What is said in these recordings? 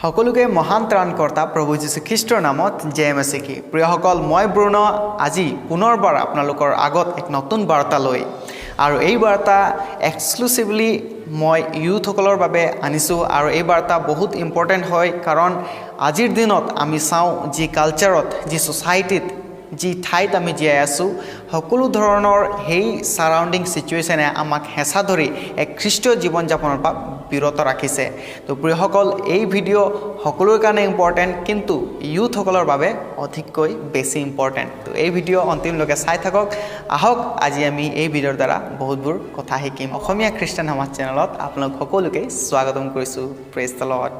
সকলোকে মহান ত্ৰাণকৰ্তা প্ৰভু যীশু খ্ৰীষ্টৰ নামত জয় মসিহ। প্ৰিয়সকল, মই ব্ৰুণ আজি পুনৰবাৰ আপোনালোকৰ আগত এক নতুন বাৰ্তা লৈ আৰু এই বাৰ্তা এক্সক্লুসিভলি মই ইউথসকলৰ বাবে আনিছোঁ আৰু এই বাৰ্তা বহুত ইম্পৰ্টেণ্ট হয়, কাৰণ আজিৰ দিনত আমি চাওঁ যি কালচাৰত, যি ছ'চাইটিত, যি ঠাইত আমি জীয়াই আছোঁ, সকলো ধৰণৰ সেই সাৰাউণ্ডিং সিচুৱেশ্যনে আমাক হেঁচা ধৰি এক খ্ৰীষ্টীয় জীৱন যাপনৰ পৰা বিৰত ৰাখিছে। তো প্ৰিয়সকল, এই ভিডিঅ' সকলোৰে কাৰণে ইম্পৰ্টেণ্ট, কিন্তু ইউথসকলৰ বাবে অধিককৈ বেছি ইম্পৰ্টেণ্ট। তো এই ভিডিঅ' অন্তিমলৈকে চাই থাকক। আহক আজি আমি এই ভিডিঅ'ৰ দ্বাৰা বহুতবোৰ কথা শিকিম। অসমীয়া খ্ৰীষ্টান সমাজ চেনেলত আপোনালোক সকলোকে স্বাগতম কৰিছোঁ। Praise the lord.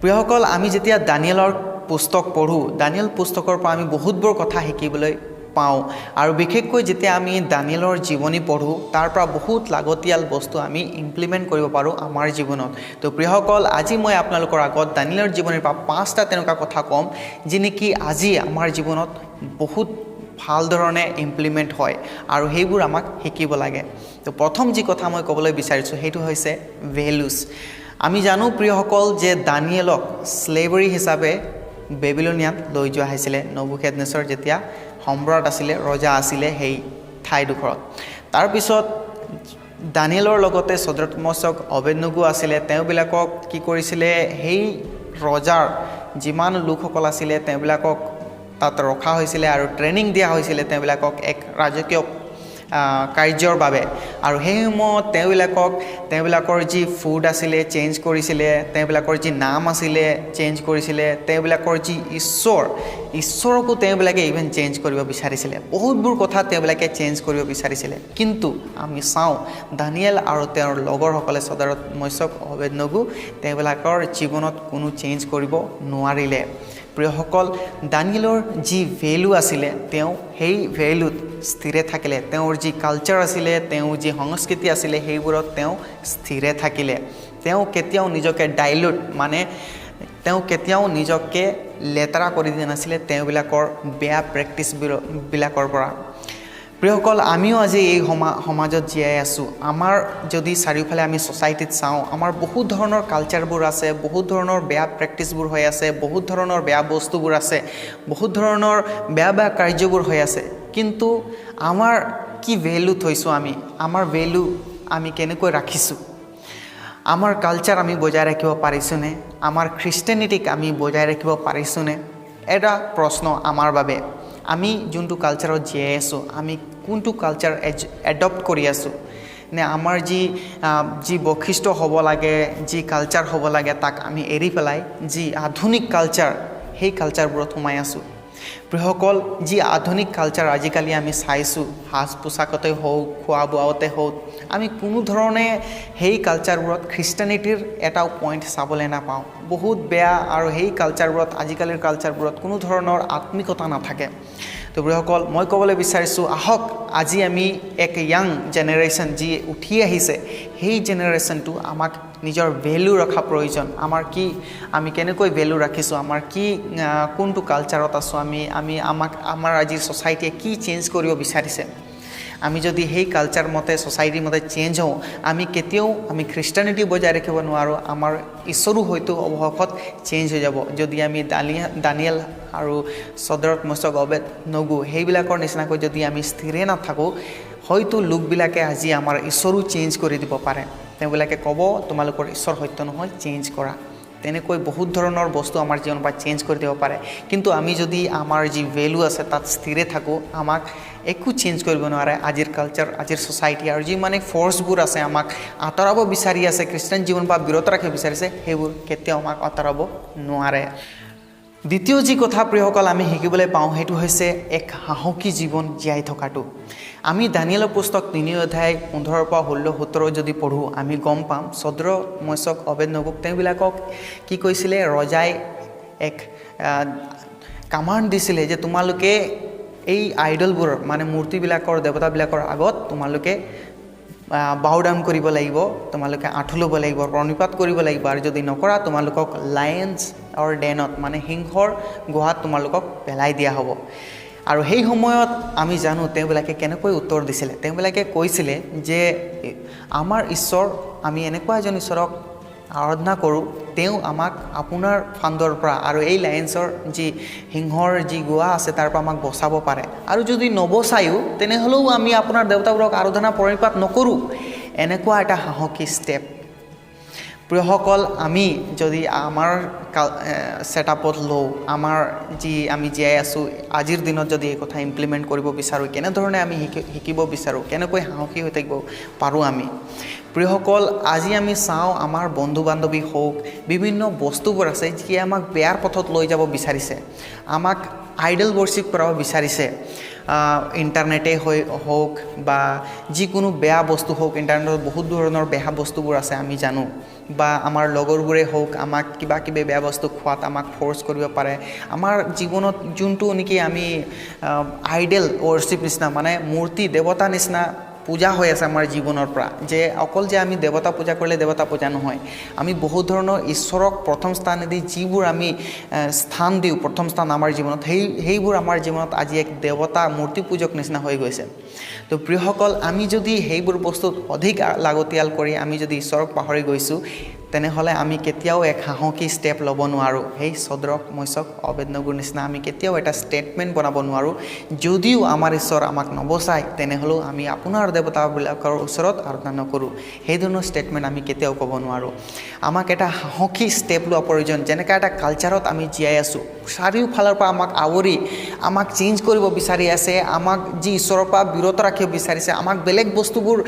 প্ৰিয়সকল, আমি যেতিয়া দানিয়েলৰ পুস্তক পঢ়োঁ, দানিয়েল পুস্তকৰ পৰা আমি বহুতবোৰ কথা শিকিবলৈ পাওঁ আৰু বিশেষকৈ যেতিয়া আমি দানিয়েলৰ জীৱনী পঢ়োঁ, তাৰ পৰা বহুত লাগতিয়াল বস্তু আমি ইমপ্লিমেণ্ট কৰিব পাৰোঁ আমাৰ জীৱনত। তো প্ৰিয়সকল, আজি মই আপোনালোকৰ আগত দানিয়েলৰ জীৱনীৰ পৰা 5টা তেনেকুৱা কথা ক'ম, যি নেকি আজি আমাৰ জীৱনত বহুত ভাল ধৰণে ইমপ্লিমেণ্ট হয় আৰু সেইবোৰ আমাক শিকিব লাগে। তো প্ৰথম যি কথা মই ক'বলৈ বিচাৰিছোঁ সেইটো হৈছে ভেলুজ। আমি জানো প্ৰিয়সকল যে দানিয়েলক স্লেভাৰী হিচাপে বেবিলনিয়াত লৈ যোৱা হৈছিলে। নবুখাদনেছৰ যেতিয়া সম্ৰাট আছিলে, ৰজা আছিলে সেই ঠাইডোখৰত। তাৰপিছত দানিয়েলৰ লগতে ছদ্ৰক, মশক, অবেদনেগো আছিলে। তেওঁবিলাকক কি কৰিছিলে, সেই ৰজাৰ যিমান লোকসকল আছিলে তেওঁবিলাকক তাত ৰখা হৈছিলে আৰু ট্ৰেইনিং দিয়া হৈছিলে তেওঁবিলাকক এক ৰাজকীয় কাৰ্যৰ বাবে। আৰু সেই সময়ত তেওঁবিলাকৰ যি ফুড আছিলে চেঞ্জ কৰিছিলে, তেওঁবিলাকৰ যি নাম আছিলে চেঞ্জ কৰিছিলে, তেওঁবিলাকৰ যি ঈশ্বৰকো তেওঁবিলাকে ইভেন চেঞ্জ কৰিব বিচাৰিছিলে। বহুতবোৰ কথা তেওঁবিলাকে চেঞ্জ কৰিব বিচাৰিছিলে। কিন্তু আমি চাওঁ দানিয়েল আৰু তেওঁৰ লগৰসকলে ছদ্ৰক, মশক, অবেদনেগো তেওঁবিলাকৰ জীৱনত কোনো চেঞ্জ কৰিব নোৱাৰিলে। প্ৰিয়সকল, দানিয়েলৰ যি ভেলু আছিলে তেওঁ সেই ভেলুত স্থিৰে থাকিলে। তেওঁৰ যি কালচাৰ আছিলে, তেওঁৰ যি সংস্কৃতি আছিলে, সেইবোৰত তেওঁ স্থিৰে থাকিলে। তেওঁ কেতিয়াও নিজকে ডাইলুট, মানে তেওঁ কেতিয়াও নিজকে লেতেৰা কৰি দিয়া নাছিলে তেওঁবিলাকৰ বেয়া প্ৰেক্টিছবিলাকৰ পৰা। প্ৰিয়সকল, আমিও আজি এই সমাজত জীয়াই আছোঁ। আমাৰ যদি চাৰিওফালে আমি ছ'চাইটিত চাওঁ, আমাৰ বহুত ধৰণৰ কালচাৰবোৰ আছে, বহুত ধৰণৰ বেয়া প্ৰেক্টিছবোৰ হৈ আছে, বহুত ধৰণৰ বেয়া বস্তুবোৰ আছে, বহুত ধৰণৰ বেয়া কাৰ্যবোৰ হৈ আছে। কিন্তু আমাৰ কি ভেলু থৈছোঁ আমি, আমাৰ ভেলু আমি কেনেকৈ ৰাখিছোঁ, আমাৰ কালচাৰ আমি বজাই ৰাখিব পাৰিছোঁনে, আমাৰ খ্ৰীষ্টানিটিক আমি বজাই ৰাখিব পাৰিছোঁনে, এটা প্ৰশ্ন আমাৰ বাবে। আমি যোনটো কালচাৰত জীয়াই আছোঁ, আমি কোনটো কালচাৰ এডপ্ট কৰি আছোঁ, নে আমাৰ যি বৈশিষ্ট্য হ'ব লাগে, যি কালচাৰ হ'ব লাগে, তাক আমি এৰি পেলাই যি আধুনিক কালচাৰ, সেই কালচাৰবোৰত সোমাই আছোঁ। প্ৰিয়সকল, যি আধুনিক কালচাৰ আজিকালি আমি চাইছোঁ, সাজ পোছাকতে হওক, খোৱা বোৱাতে হওক, আমি কোনো ধৰণে সেই কালচাৰবোৰত খ্ৰীষ্টানিটিৰ এটাও পইণ্ট চাবলৈ নাপাওঁ। বহুত বেয়া, আৰু সেই কালচাৰবোৰত, আজিকালিৰ কালচাৰবোৰত কোনো ধৰণৰ আত্মিকতা নাথাকে। তো প্ৰিয়সকল, মই ক'বলৈ বিচাৰিছোঁ, আহক আজি আমি এক য়াং জেনেৰেশ্যন যি উঠি আহিছে, সেই জেনেৰেশ্যনটো আমাক নিজৰ ভেলু ৰখা প্ৰয়োজন। আমি কেনেকৈ ভেলু ৰাখিছোঁ, আমাৰ কোনটো কালচাৰত আছোঁ, আমাৰ আজিৰ ছ'চাইটিয়ে কি চেঞ্জ কৰিব বিচাৰিছে। আমি যদি সেই কালচাৰ মতে, ছ'চাইটিৰ মতে চেঞ্জ হওঁ, আমি খ্ৰীষ্টানিটি বজাই ৰাখিব নোৱাৰোঁ। আমাৰ ঈশ্বৰো হয়তো অৱশেষত চেঞ্জ হৈ যাব। যদি আমি দানিয়েল আৰু ছদ্ৰক, মশক, অবেদনেগো সেইবিলাকৰ নিচিনাকৈ যদি আমি স্থিৰে নাথাকোঁ, হয়তো লোকবিলাকে আজি আমাৰ ঈশ্বৰো চেঞ্জ কৰি দিব পাৰে। তেওঁবিলাকে ক'ব, তোমালোকৰ ঈশ্বৰ সত্য নহয়, চেঞ্জ কৰা। তেনেকৈ বহুত ধৰণৰ বস্তু আমাৰ জীৱনৰ পৰা চেঞ্জ কৰি দিব পাৰে। কিন্তু আমি যদি আমাৰ যি ভেলু আছে তাত স্থিৰে থাকোঁ, আমাক একো চেঞ্জ কৰিব নোৱাৰে আজিৰ কালচাৰ, আজিৰ ছ'চাইটি। আৰু যি মানে ফৰ্চবোৰ আছে আমাক আঁতৰাব বিচাৰি আছে, খ্ৰীষ্টান জীৱনৰ পৰা বিৰত ৰাখিব বিচাৰিছে, সেইবোৰ কেতিয়াও আমাক আঁতৰাব নোৱাৰে। দ্বিতীয় যি কথা প্ৰিয়সকল আমি শিকিবলৈ পাওঁ, সেইটো হৈছে এক সাহসী জীৱন জীয়াই থকাটো। আমি দানিয়েলৰ পুস্তক 3 অধ্যায় 15 পৰা 16-17 যদি পঢ়োঁ, আমি গম পাম ছদ্ৰক, মশক, অবেদনেগোক তেওঁবিলাকক কি কৈছিলে, ৰজাই এক কামাণ্ড দিছিলে যে তোমালোকে এই আইডলবোৰৰ, মানে মূৰ্তিবিলাকৰ, দেৱতাবিলাকৰ আগত তোমালোকে বাউ ডাউন কৰিব লাগিব, তোমালোকে আঁঠু ল'ব লাগিব, প্ৰণিপাত কৰিব লাগিব, আৰু যদি নকৰা তোমালোকক লায়ন্স অৰ ডেনত, মানে সিংহৰ গুহাত তোমালোকক পেলাই দিয়া হ'ব। আৰু সেই সময়ত আমি জানো তেওঁবিলাকে কেনেকৈ উত্তৰ দিছিলে। তেওঁবিলাকে কৈছিলে যে আমাৰ ঈশ্বৰ, আমি এনেকুৱা এজন ঈশ্বৰক আৰাধনা কৰোঁ, তেওঁ আমাক আপোনাৰ ফান্দৰ পৰা আৰু এই লায়ন্সৰ যি সিংহৰ যি গোৱা আছে তাৰ পৰা আমাক বচাব পাৰে, আৰু যদি নবচায়ো তেনেহ'লেও আমি আপোনাৰ দেৱতাবোৰক আৰাধনা প্ৰণিপাত নকৰোঁ। এনেকুৱা এটা সাহসী ষ্টেপ। প্ৰিয়সকল, আমি যদি আমাৰ ছেটআপত লওঁ, আমাৰ যি আমি জীয়াই আছোঁ আজিৰ দিনত যদি এই কথা ইমপ্লিমেণ্ট কৰিব বিচাৰোঁ, কেনেধৰণে আমি শিকিব বিচাৰোঁ, কেনেকৈ সাহসী হৈ থাকিব পাৰোঁ আমি। প্ৰিয়সকল, আজি আমি চাওঁ আমাৰ বন্ধু বান্ধৱী হওক, বিভিন্ন বস্তুবোৰ আছে যিয়ে আমাক বেয়াৰ পথত লৈ যাব বিচাৰিছে, আমাক আইডল ৱৰ্শ্বিপ কৰাব বিচাৰিছে। ইণ্টাৰনেটেই হওক বা যিকোনো বেয়া বস্তু হওক, ইণ্টাৰনেটত বহুত ধৰণৰ বেয়া বস্তুবোৰ আছে আমি জানো, বা আমাৰ লগৰবোৰে হওক আমাক কিবা কিবি বেয়া বস্তু খোৱাত আমাক ফ'ৰ্চ কৰিব পাৰে। আমাৰ জীৱনত যোনটো নেকি আমি আইডল ৱৰ্শ্বিপ নিচিনা, মানে মূৰ্তি দেৱতা নিচিনা পূজা হৈ আছে আমাৰ জীৱনৰ পৰা, যে অকল যে আমি দেৱতা পূজা কৰিলে দেৱতা পূজা নহয়, আমি বহুত ধৰণৰ ঈশ্বৰক প্ৰথম স্থান দি যিবোৰ আমি স্থান দিওঁ, প্ৰথম স্থান আমাৰ জীৱনত, সেইবোৰ আমাৰ জীৱনত আজি এক দেৱতা মূৰ্তি পূজক নিচিনা হৈ গৈছে। তো প্ৰিয়সকল, আমি যদি সেইবোৰ বস্তুত অধিক লাগতিয়াল কৰি আমি যদি ঈশ্বৰক পাহৰি গৈছোঁ, তেনেহ'লে আমি কেতিয়াও এক সাহসী ষ্টেপ ল'ব নোৱাৰোঁ। সেই চদ্ৰক মৈচক অবেদনগোৰ নিচিনা আমি কেতিয়াও এটা ষ্টেটমেণ্ট বনাব নোৱাৰোঁ। যদিও আমাৰ ঈশ্বৰ আমাক নবচায়, তেনেহ'লেও আমি আপোনাৰ দেৱতাবিলাকৰ ওচৰত আৰাধনা নকৰোঁ, সেই ধৰণৰ ষ্টেটমেণ্ট আমি কেতিয়াও ক'ব নোৱাৰোঁ। আমাক এটা সাহসী ষ্টেপ লোৱা প্ৰয়োজন। যেনেকৈ এটা কালচাৰত আমি জীয়াই আছোঁ, চাৰিওফালৰ পৰা আমাক আৱৰি আমাক চেঞ্জ কৰিব বিচাৰি আছে, আমাক যি ঈশ্বৰৰ পৰা বিৰত ৰাখিব বিচাৰিছে, আমাক বেলেগ বস্তুবোৰ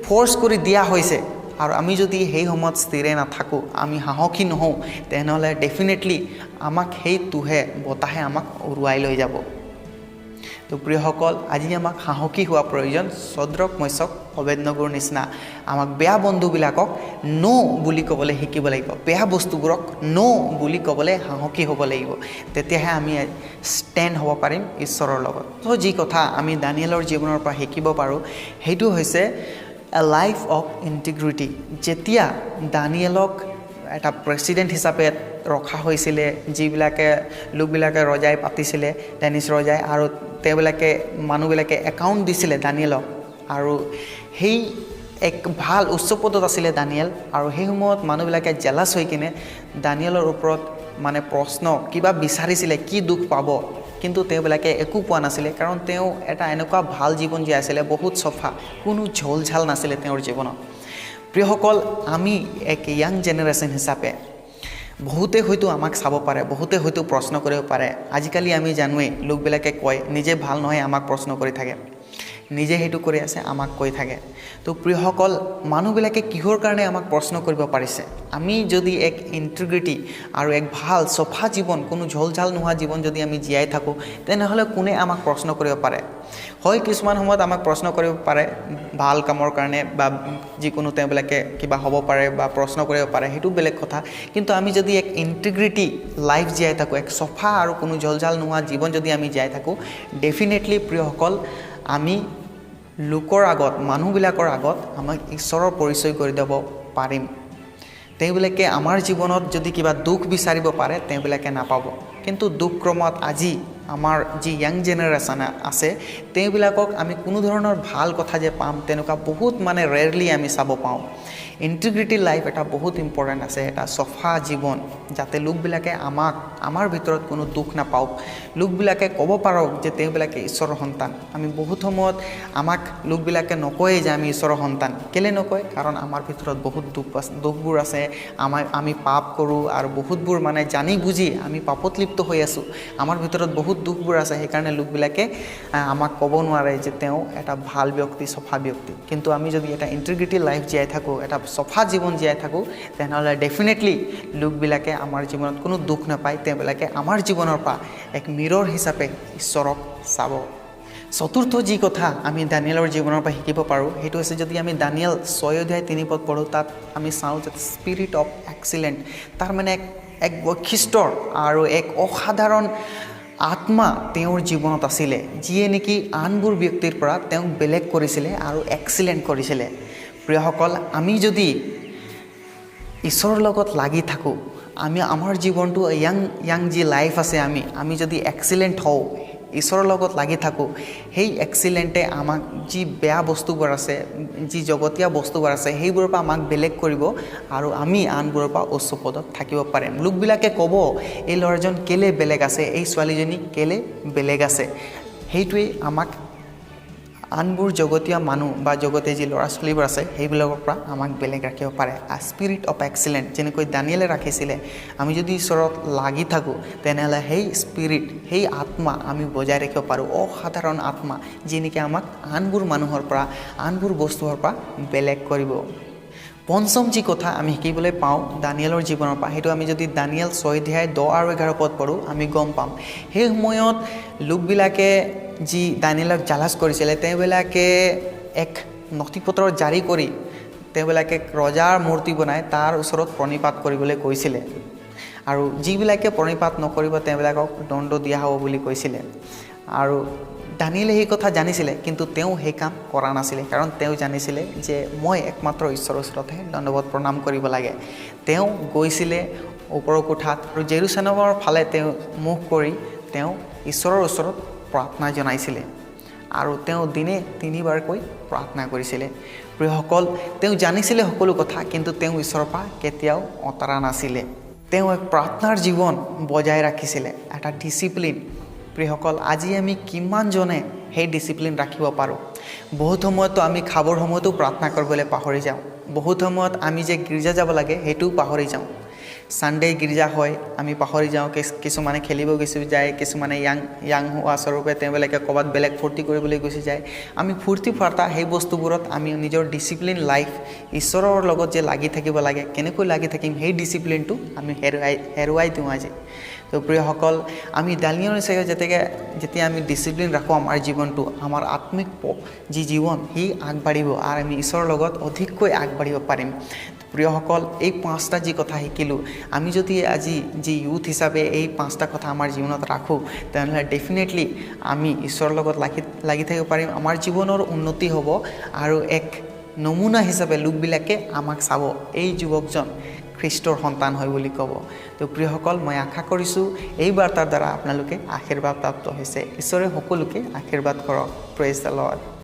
ফ'ৰ্চ কৰি দিয়া হৈছে, আৰু আমি যদি সেই সময়ত স্থিৰে নাথাকোঁ, আমি সাহসী নহওঁ, তেনেহ'লে ডেফিনেটলি আমাক সেইটোহে বতাহে আমাক উৰুৱাই লৈ যাব। তো প্ৰিয়সকল, আজি আমাক সাহসী হোৱা প্ৰয়োজন। চদ্ৰক মৈচক অবেদনগোৰ নিচিনা আমাক বেয়া বন্ধুবিলাকক ন' বুলি ক'বলৈ শিকিব লাগিব, বেয়া বস্তুবোৰক ন' বুলি ক'বলৈ সাহসী হ'ব লাগিব, তেতিয়াহে আমি ষ্টেণ্ড হ'ব পাৰিম ঈশ্বৰৰ লগত। তো যি কথা আমি দানিয়েলৰ জীৱনৰ পৰা শিকিব পাৰোঁ, সেইটো হৈছে এ লাইফ অফ ইণ্টিগ্ৰিটি। যেতিয়া দানিয়েলক এটা প্ৰেছিডেণ্ট হিচাপে ৰখা হৈছিলে, যিবিলাকে লোকবিলাকে ৰজাই পাতিছিলে, ডেনিছ ৰজাই, আৰু তেওঁবিলাকে মানুহবিলাকে একাউণ্ট দিছিলে দানিয়েলক, আৰু সেই এক ভাল উচ্চ পদত আছিলে দানিয়েল, আৰু সেই সময়ত মানুহবিলাকে জেলাছ হৈ কিনে দানিয়েলৰ ওপৰত মানে প্ৰশ্ন কিবা বিচাৰিছিলে, কি দুখ পাব, কিন্তু তেওঁবিলাকে একো পোৱা নাছিলে, কাৰণ তেওঁ এটা এনেকুৱা ভাল জীৱন জীয়াই আছিলে, বহুত চফা, কোনো ঝোল ঝাল নাছিলে তেওঁৰ জীৱনত। প্ৰিয়সকল, আমি এক য়াং জেনেৰেশ্যন হিচাপে বহুতে হয়তো আমাক চাব পাৰে, বহুতে হয়তো প্ৰশ্ন কৰিব পাৰে। আজিকালি আমি জানোৱেই, লোকবিলাকে কয় নিজে ভাল নহয় আমাক প্ৰশ্ন কৰি থাকে, নিজে সেইটো কৰি আছে আমাক কৈ থাকে। তো প্ৰিয়সকল, মানুহবিলাকে কিহৰ কাৰণে আমাক প্ৰশ্ন কৰিব পাৰিছে? আমি যদি এক ইণ্টিগ্ৰিটি আৰু এক ভাল চফা জীৱন, কোনো ঝোল ঝাল নোহোৱা জীৱন যদি আমি জীয়াই থাকোঁ, তেনেহ'লে কোনে আমাক প্ৰশ্ন কৰিব পাৰে? হয়, কিছুমান সময়ত আমাক প্ৰশ্ন কৰিব পাৰে ভাল কামৰ কাৰণে, বা যিকোনো তেওঁবিলাকে কিবা হ'ব পাৰে বা প্ৰশ্ন কৰিব পাৰে, সেইটো বেলেগ কথা। কিন্তু আমি যদি এক ইণ্টিগ্ৰিটি লাইফ জীয়াই থাকোঁ, এক চফা আৰু কোনো ঝোল ঝাল নোহোৱা জীৱন যদি আমি জীয়াই থাকোঁ, ডেফিনেটলি প্ৰিয়সকল, আমি লোকৰ আগত, মানুহবিলাকৰ আগত আমাক ঈশ্বৰৰ পৰিচয় কৰি দিব পাৰিম। তেওঁবিলাকে আমাৰ জীৱনত যদি কিবা দুখ বিচাৰিব পাৰে, তেওঁবিলাকে নাপাব। কিন্তু দুখক্ৰমত আজি আমাৰ যি য়াং জেনেৰেশ্যন আছে, তেওঁবিলাকক আমি কোনো ধৰণৰ ভাল কথা যে পাম, তেনেকুৱা বহুত মানে ৰেয়াৰলি আমি চাব পাওঁ। ইণ্টিগ্ৰিটি লাইফ এটা বহুত ইম্পৰ্টেণ্ট আছে, এটা চফা জীৱন, যাতে লোকবিলাকে আমাৰ ভিতৰত কোনো দুখ নাপাওক, লোকবিলাকে ক'ব পাৰক যে তেওঁবিলাকে ঈশ্বৰৰ সন্তান। আমি বহুত সময়ত আমাক লোকবিলাকে নকয়ে যে আমি ঈশ্বৰৰ সন্তান। কেলৈ নকয়? কাৰণ আমাৰ ভিতৰত বহুত দুখবোৰ আছে, আমি পাপ কৰোঁ, আৰু বহুতবোৰ মানে জানি বুজি আমি পাপত লিপ্ত হৈ আছোঁ, আমাৰ ভিতৰত বহুত দুখবোৰ আছে। সেইকাৰণে লোকবিলাকে আমাক ক'ব নোৱাৰে যে তেওঁ এটা ভাল ব্যক্তি, চফা ব্যক্তি। কিন্তু আমি যদি এটা ইণ্টিগ্ৰিটি লাইফ জীয়াই থাকোঁ, এটা চফা জীৱন জীয়াই থাকোঁ, তেনেহ'লে ডেফিনেটলি লোকবিলাকে আমাৰ জীৱনত কোনো দুখ নাপায়, তেওঁবিলাকে আমাৰ জীৱনৰ পৰা এক মিৰৰ হিচাপে ঈশ্বৰক চাব। চতুৰ্থ যি কথা আমি দানিয়েলৰ জীৱনৰ পৰা শিকিব পাৰোঁ, সেইটো হৈছে যদি আমি দানিয়েল 6:3 পঢ়োঁ, তাত আমি চাওঁ যে স্পিৰিট অফ এক্সিলেণ্ট, তাৰ মানে এক বৈশিষ্ট্যৰ আৰু এক অসাধাৰণ আত্মা তেওঁৰ জীৱনত আছিলে, যিয়ে নেকি আনবোৰ ব্যক্তিৰ পৰা তেওঁক বেলেগ কৰিছিলে আৰু এক্সিলেণ্ট কৰিছিলে। প্ৰিয়সকল, আমি যদি ঈশ্বৰৰ লগত লাগি থাকোঁ, আমাৰ জীৱনটো য়াং যি লাইফ আছে, আমি যদি এক্সিলেণ্ট হওঁ, ঈশ্বৰৰ লগত লাগি থাকোঁ, সেই এক্সিলেণ্টে আমাক যি বেয়া বস্তুবোৰ আছে, যি জগতীয়া বস্তুবোৰ আছে, সেইবোৰৰ পৰা আমাক বেলেগ কৰিব আৰু আমি আনবোৰৰ পৰা উচ্চ পদত থাকিব পাৰিম। লোকবিলাকে ক'ব এই ল'ৰাজন কেলে বেলেগ আছে, এই ছোৱালীজনী কেলে বেলেগ আছে। সেইটোৱেই আমাক আনবোৰ জগতীয় মানুহ বা জগতে যি ল'ৰা ছোৱালীবোৰ আছে সেইবিলাকৰ পৰা আমাক বেলেগ ৰাখিব পাৰে। স্পিৰিট অফ এক্সিলেণ্ট যেনেকৈ দানিয়েলে ৰাখিছিলে, আমি যদি ঈশ্বৰত লাগি থাকোঁ তেনেহ'লে সেই স্পিৰিট, সেই আত্মা আমি বজাই ৰাখিব পাৰোঁ। অসাধাৰণ আত্মা যি নেকি আমাক আনবোৰ মানুহৰ পৰা, আনবোৰ বস্তুৰ পৰা বেলেগ কৰিব। পঞ্চম যি কথা আমি শিকিবলৈ পাওঁ দানিয়েলৰ জীৱনৰ পৰা, সেইটো আমি যদি দানিয়েল 6 অধ্যায় 10 আৰু 11 পদ পঢ়োঁ আমি গম পাম। সেই সময়ত লোকবিলাকে যি দানিয়েলক জালাজ কৰিছিলে, তেওঁবিলাকে এক নথিপত্ৰ জাৰি কৰি তেওঁবিলাকে ৰজাৰ মূৰ্তি বনাই তাৰ ওচৰত প্ৰণিপাত কৰিবলৈ কৈছিলে আৰু যিবিলাকে প্ৰণিপাত নকৰিব তেওঁবিলাকক দণ্ড দিয়া হ'ব বুলি কৈছিলে। আৰু দানিয়েলে সেই কথা জানিছিলে, কিন্তু তেওঁ সেই কাম কৰা নাছিলে, কাৰণ তেওঁ জানিছিলে যে মই একমাত্ৰ ঈশ্বৰৰ ওচৰতহে দণ্ডৱত প্ৰণাম কৰিব লাগে। তেওঁ গৈছিলে ওপৰৰ কোঠাত আৰু জেৰুচালেমৰ ফালে তেওঁ মুখ কৰি তেওঁ ঈশ্বৰৰ ওচৰত প্ৰাৰ্থনা জনাইছিলে আৰু তেওঁ দিনে 3 বাৰকৈ প্ৰাৰ্থনা কৰিছিলে। প্ৰিয়সকল, তেওঁ জানিছিলে সকলো কথা, কিন্তু তেওঁ ঈশ্বৰৰ পৰা কেতিয়াও অঁতৰা নাছিলে। তেওঁ এক প্ৰাৰ্থনাৰ জীৱন বজাই ৰাখিছিলে, এটা ডিচিপ্লিন। প্ৰিয়সকল, আজি আমি কিমানজনে সেই ডিচিপ্লিন ৰাখিব পাৰোঁ? বহুত সময়তো আমি খাবৰ সময়তো প্ৰাৰ্থনা কৰিবলৈ পাহৰি যাওঁ। বহুত সময়ত আমি যে গীৰ্জা যাব লাগে সেইটোও পাহৰি যাওঁ। ছানডে গীৰ্জা হয়, আমি পাহৰি যাওঁ। কিছুমানে খেলিব গুচি যায়, কিছুমানে য়াং হোৱা স্বৰূপে তেওঁবিলাকে ক'ৰবাত বেলেগ ফূৰ্তি কৰিবলৈ গুচি যায়। আমি ফূৰ্তি ফাৰ্তা সেই বস্তুবোৰত আমি নিজৰ ডিচিপ্লিন লাইফ, ঈশ্বৰৰ লগত যে লাগি থাকিব লাগে, কেনেকৈ লাগি থাকিম সেই ডিচিপ্লিনটো আমি হেৰুৱাই দিওঁ আজি। তো প্ৰিয়সকল, আমি দানিয়েলৰ নিচিনাকৈ যেতিয়া আমি ডিচিপ্লিন ৰাখোঁ আমাৰ জীৱনটো, আমাৰ আত্মিক যি জীৱন সি আগবাঢ়িব আৰু আমি ঈশ্বৰৰ লগত অধিককৈ আগবাঢ়িব পাৰিম। প্ৰিয়সকল, এই 5টা যি কথা শিকিলোঁ, আমি যদি আজি যি ইউথ হিচাপে এই 5টা কথা আমাৰ জীৱনত ৰাখোঁ, তেনেহ'লে ডেফিনেটলি আমি ঈশ্বৰৰ লগত লাগি থাকিব পাৰিম। আমাৰ জীৱনৰ উন্নতি হ'ব আৰু এক নমুনা হিচাপে লোকবিলাকে আমাক চাব, এই যুৱকজন খ্ৰীষ্টৰ সন্তান হয় বুলি ক'ব। তো প্ৰিয়সকল, মই আশা কৰিছোঁ এই বাৰ্তাৰ দ্বাৰা আপোনালোকে আশীৰ্বাদ প্ৰাপ্ত হৈছে। ঈশ্বৰে সকলোকে আশীৰ্বাদ কৰক। Praise the lord.